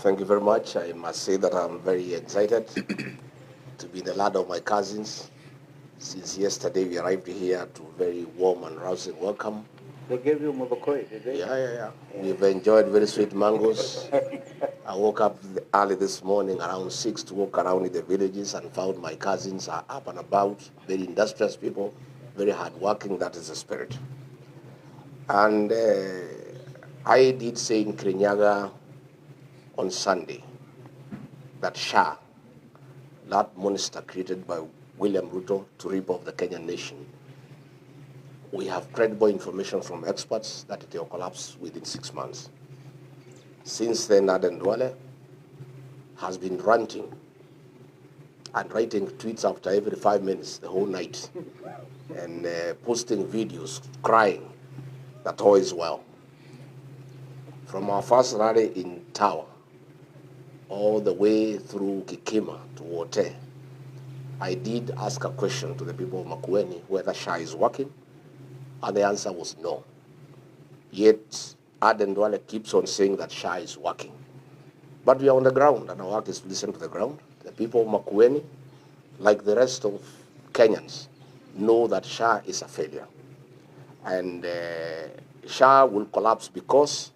Thank you very much. I must say that I'm very excited to be in the land of my cousins. Since yesterday we arrived here to very warm and rousing welcome. They gave you Mobokoi, did they? Yeah. We've enjoyed very sweet mangoes. I woke up early this morning around 6 to walk around in the villages and found my cousins are up and about, very industrious people, very hardworking. That is the spirit. And I did say in Kirinyaga on Sunday that Shah, that monster created by William Ruto to rip off the Kenyan nation, we have credible information from experts that it will collapse within 6 months. Since then, Aden Duale has been ranting and writing tweets after every 5 minutes the whole night and posting videos crying that all is well. From our first rally in Tower all the way through Kikima to Wote, I did ask a question to the people of Makueni whether Shah is working, and the answer was no. Yet Aden Duale keeps on saying that Shah is working. But we are on the ground, and our work is to listen to the ground. The people of Makueni, like the rest of Kenyans, know that Shah is a failure. And Shah will collapse because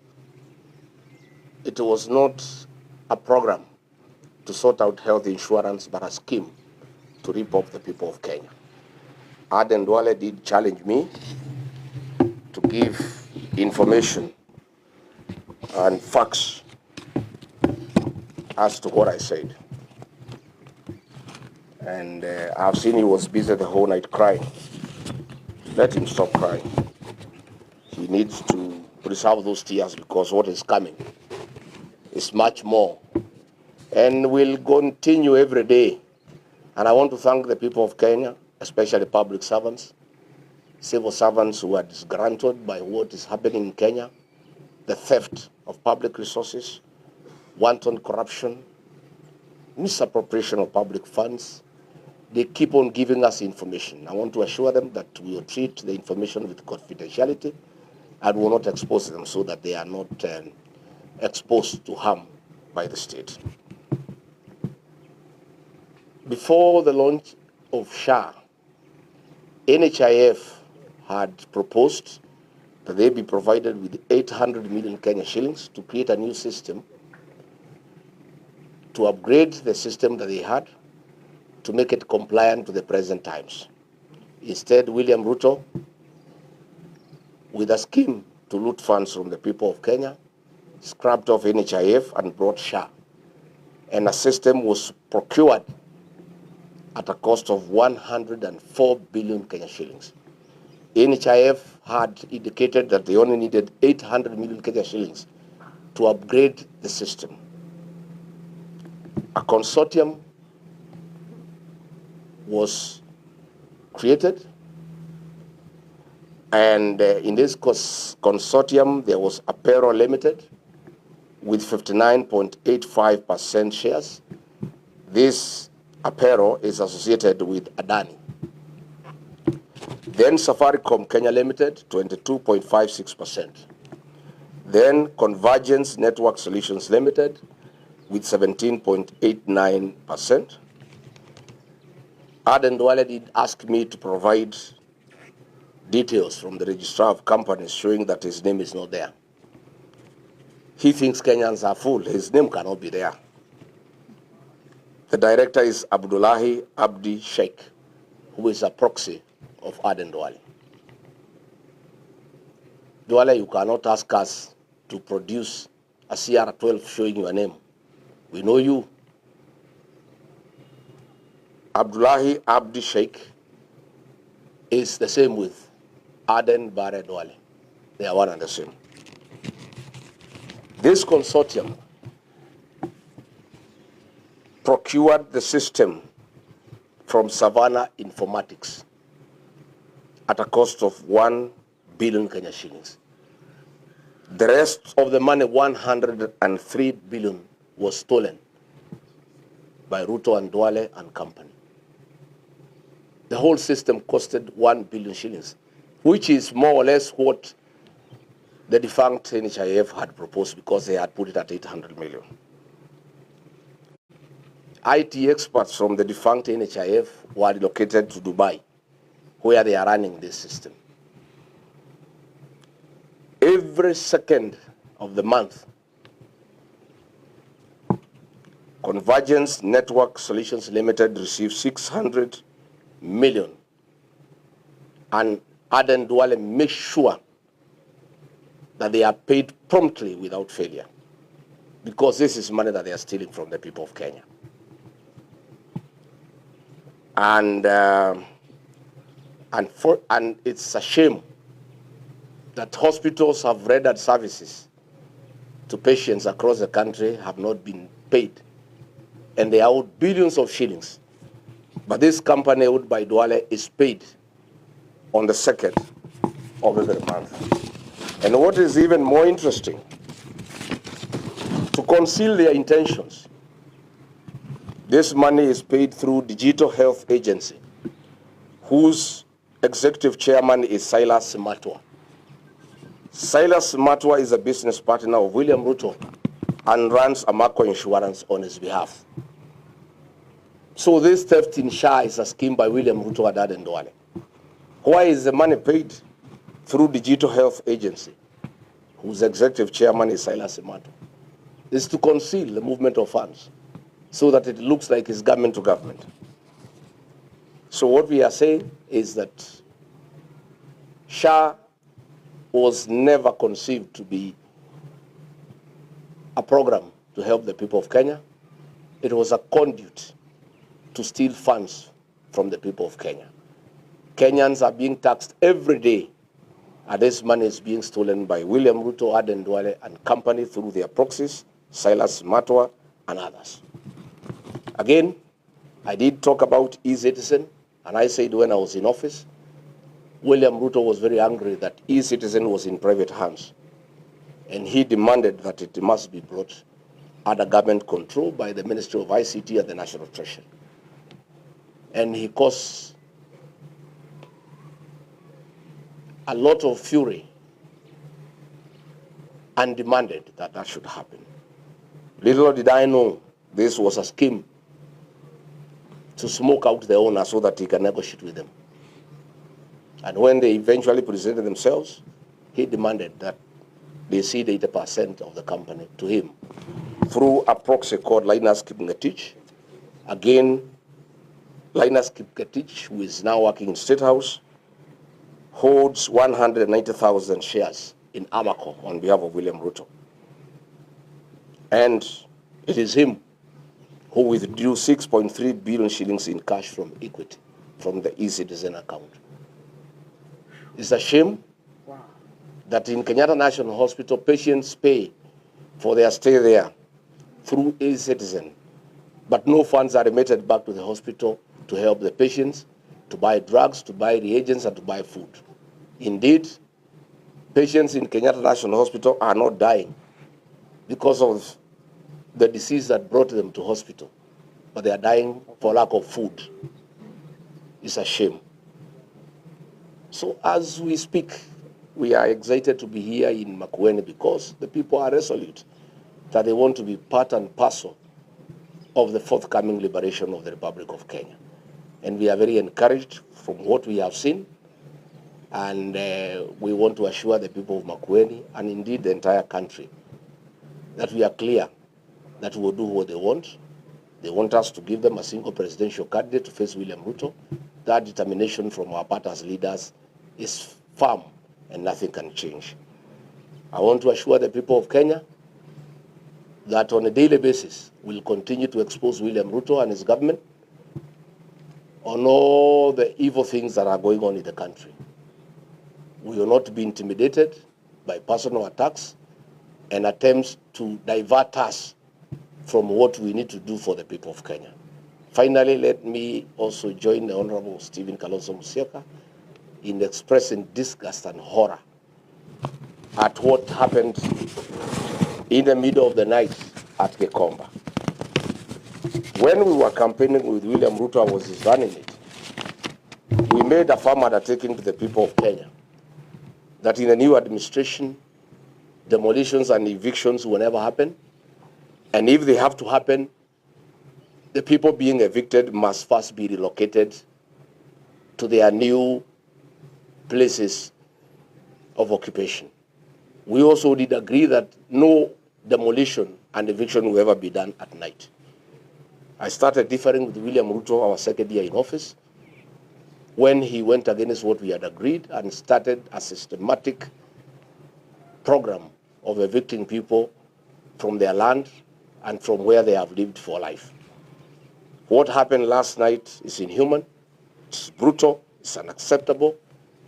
it was not a program to sort out health insurance, but a scheme to rip off the people of Kenya. Aden Duale did challenge me to give information and facts as to what I said. And I've seen he was busy the whole night crying. Let him stop crying. He needs to preserve those tears because what is coming is much more. And will continue every day. And I want to thank the people of Kenya, especially public servants, civil servants who are disgruntled by what is happening in Kenya, the theft of public resources, wanton corruption, misappropriation of public funds. They keep on giving us information. I want to assure them that we will treat the information with confidentiality and will not expose them so that they are not exposed to harm by the state. Before the launch of Shah, NHIF had proposed that they be provided with 800 million Kenya shillings to create a new system, to upgrade the system that they had, to make it compliant to the present times. Instead, William Ruto, with a scheme to loot funds from the people of Kenya, scrapped off NHIF and brought Shah. And a system was procured at a cost of 104 billion Kenya shillings. NHIF had indicated that they only needed 800 million Kenya shillings to upgrade the system. A consortium was created, and in this consortium there was Apero Limited with 59.85% shares. This Apero is associated with Adani. Then Safaricom Kenya Limited, 22.56%. Then Convergence Network Solutions Limited with 17.89%. Aden Duale did ask me to provide details from the registrar of companies showing that his name is not there. He thinks Kenyans are full. His name cannot be there. The director is Abdullahi Abdi Sheikh, who is a proxy of Aden Duale. Duale, you cannot ask us to produce a CR12 showing your name. We know you. Abdullahi Abdi Sheikh is the same with Aden Bare Duale. They are one and the same. This consortium procured the system from Savannah Informatics at a cost of 1 billion Kenya shillings. The rest of the money, 103 billion, was stolen by Ruto and Duale and company. The whole system costed 1 billion shillings, which is more or less what the defunct NHIF had proposed because they had put it at 800 million. IT experts from the defunct NHIF were relocated to Dubai, where they are running this system. Every second of the month, Convergence Network Solutions Limited receives 600 million, and Aden Duale makes sure that they are paid promptly without failure, because this is money that they are stealing from the people of Kenya. And it's a shame that hospitals have rendered services to patients across the country have not been paid, and they are owed billions of shillings. But this company owned by Duale is paid on the 2nd of every month. And what is even more interesting, to conceal their intentions, this money is paid through Digital Health Agency, whose executive chairman is Silas Matwa. Silas Matwa is a business partner of William Ruto and runs Amaco Insurance on his behalf. So this theft in SHA is a scheme by William Ruto and Aden Duale. Why is the money paid through Digital Health Agency, whose executive chairman is Silas Matwa? Is to conceal the movement of funds so that it looks like it's government to government. So what we are saying is that SHA was never conceived to be a program to help the people of Kenya. It was a conduit to steal funds from the people of Kenya. Kenyans are being taxed every day, and this money is being stolen by William Ruto, Aden Duale, and company through their proxies, Silas Matwa, and others. Again, I did talk about e-citizen, and I said when I was in office, William Ruto was very angry that e-citizen was in private hands, and he demanded that it must be brought under government control by the Ministry of ICT and the National Treasury. And he caused a lot of fury and demanded that that should happen. Little did I know this was a scheme to smoke out the owner so that he can negotiate with them. And when they eventually presented themselves, he demanded that they cede 80% of the company to him through a proxy called Linus Kipngetich. Again, Linus Kipngetich, who is now working in State House, holds 190,000 shares in Amaco on behalf of William Ruto. And it is him who withdrew 6.3 billion shillings in cash from Equity, from the e-citizen account. It's a shame that in Kenyatta National Hospital, patients pay for their stay there through e-citizen, but no funds are remitted back to the hospital to help the patients, to buy drugs, to buy reagents, and to buy food. Indeed, patients in Kenyatta National Hospital are not dying because of the disease that brought them to hospital, but they are dying for lack of food. It's a shame. So as we speak, we are excited to be here in Makueni because the people are resolute that they want to be part and parcel of the forthcoming liberation of the Republic of Kenya. And we are very encouraged from what we have seen, and we want to assure the people of Makueni, and indeed the entire country, that we are clear that we will do what they want. They want us to give them a single presidential candidate to face William Ruto. That determination from our party's leaders is firm and nothing can change. I want to assure the people of Kenya that on a daily basis, we'll continue to expose William Ruto and his government on all the evil things that are going on in the country. We will not be intimidated by personal attacks and attempts to divert us from what we need to do for the people of Kenya. Finally, let me also join the Honorable Stephen Kalonzo Musyoka in expressing disgust and horror at what happened in the middle of the night at Gekomba. When we were campaigning with William Ruto, I was running it. We made a firm undertaking to the people of Kenya that in the new administration, demolitions and evictions will never happen. And if they have to happen, the people being evicted must first be relocated to their new places of occupation. We also did agree that no demolition and eviction will ever be done at night. I started differing with William Ruto, our second year in office, when he went against what we had agreed and started a systematic program of evicting people from their land and from where they have lived for life. What happened last night is inhuman, it's brutal, it's unacceptable.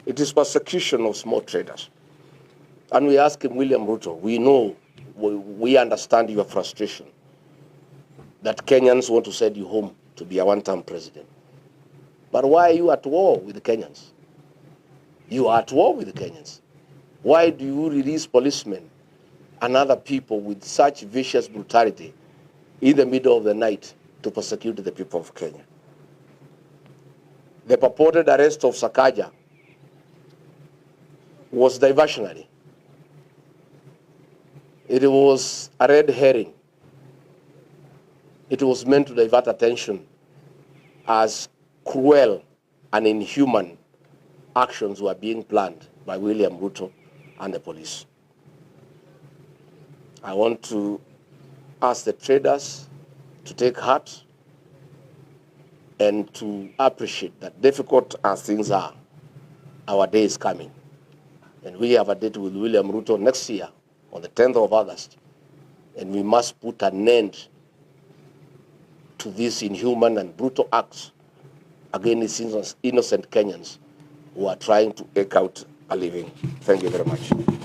It is persecution of small traders. And we ask him, William Ruto, we know, we understand your frustration that Kenyans want to send you home to be a one-term president. But why are you at war with the Kenyans? You are at war with the Kenyans. Why do you release policemen and other people with such vicious brutality in the middle of the night to persecute the people of Kenya? The purported arrest of Sakaja was diversionary. It was a red herring. It was meant to divert attention as cruel and inhuman actions were being planned by William Ruto and the police. I want to ask the traders to take heart and to appreciate that difficult as things are, our day is coming. And we have a date with William Ruto next year on the 10th of August. And we must put an end to these inhuman and brutal acts against innocent Kenyans who are trying to eke out a living. Thank you very much.